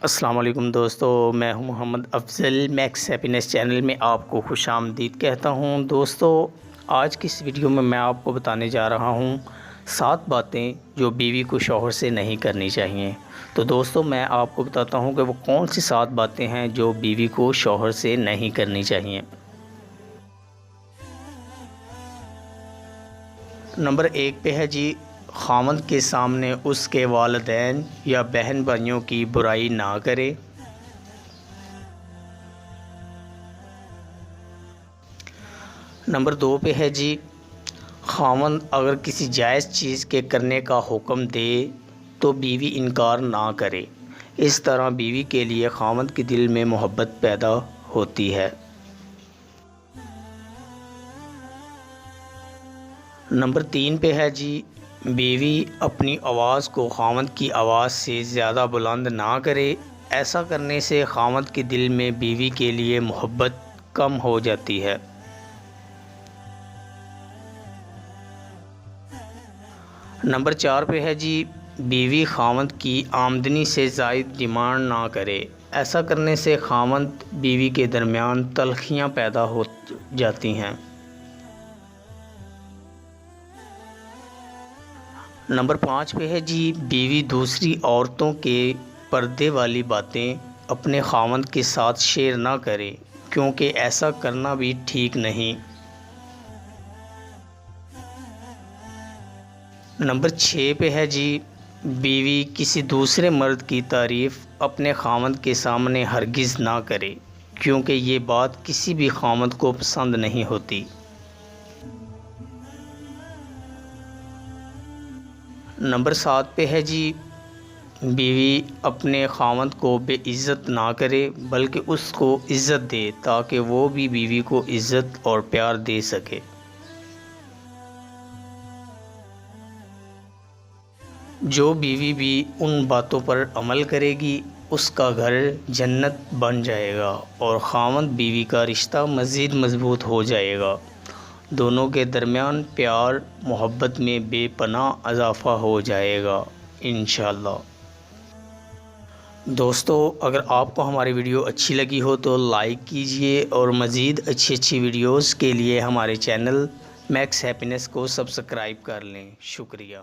السلام علیکم دوستو، میں ہوں محمد افضل۔ میکس ہیپینس چینل میں آپ کو خوش آمدید کہتا ہوں۔ دوستو، آج کی اس ویڈیو میں آپ کو بتانے جا رہا ہوں 7 باتیں جو بیوی کو شوہر سے نہیں کرنی چاہیے۔ تو دوستو، میں آپ کو بتاتا ہوں کہ وہ کون سی 7 باتیں ہیں جو بیوی کو شوہر سے نہیں کرنی چاہیے۔ نمبر 1 پہ ہے جی، خاوند کے سامنے اس کے والدین یا بہن بھائیوں کی برائی نہ کرے۔ نمبر 2 پہ ہے جی، خاوند اگر کسی جائز چیز کے کرنے کا حکم دے تو بیوی انکار نہ کرے۔ اس طرح بیوی کے لیے خاوند کے دل میں محبت پیدا ہوتی ہے۔ نمبر 3 پہ ہے جی، بیوی اپنی آواز کو خاوند کی آواز سے زیادہ بلند نہ کرے۔ ایسا کرنے سے خاوند کے دل میں بیوی کے لیے محبت کم ہو جاتی ہے۔ نمبر 4 پہ ہے جی، بیوی خاوند کی آمدنی سے زائد ڈیمانڈ نہ کرے۔ ایسا کرنے سے خاوند بیوی کے درمیان تلخیاں پیدا ہو جاتی ہیں۔ نمبر 5 پہ ہے جی، بیوی دوسری عورتوں کے پردے والی باتیں اپنے خاوند کے ساتھ شیئر نہ کرے، کیونکہ ایسا کرنا بھی ٹھیک نہیں۔ نمبر 6 پہ ہے جی، بیوی کسی دوسرے مرد کی تعریف اپنے خاوند کے سامنے ہرگز نہ کرے، کیونکہ یہ بات کسی بھی خاوند کو پسند نہیں ہوتی۔ نمبر 7 پہ ہے جی، بیوی اپنے خاوند کو بے عزت نہ کرے، بلکہ اس کو عزت دے تاکہ وہ بھی بیوی کو عزت اور پیار دے سکے۔ جو بیوی بھی ان باتوں پر عمل کرے گی اس کا گھر جنت بن جائے گا اور خاوند بیوی کا رشتہ مزید مضبوط ہو جائے گا۔ دونوں کے درمیان پیار محبت میں بے پناہ اضافہ ہو جائے گا انشاءاللہ۔ دوستو، اگر آپ کو ہماری ویڈیو اچھی لگی ہو تو لائک کیجئے اور مزید اچھی ویڈیوز کے لیے ہمارے چینل میکس ہیپینس کو سبسکرائب کر لیں۔ شکریہ۔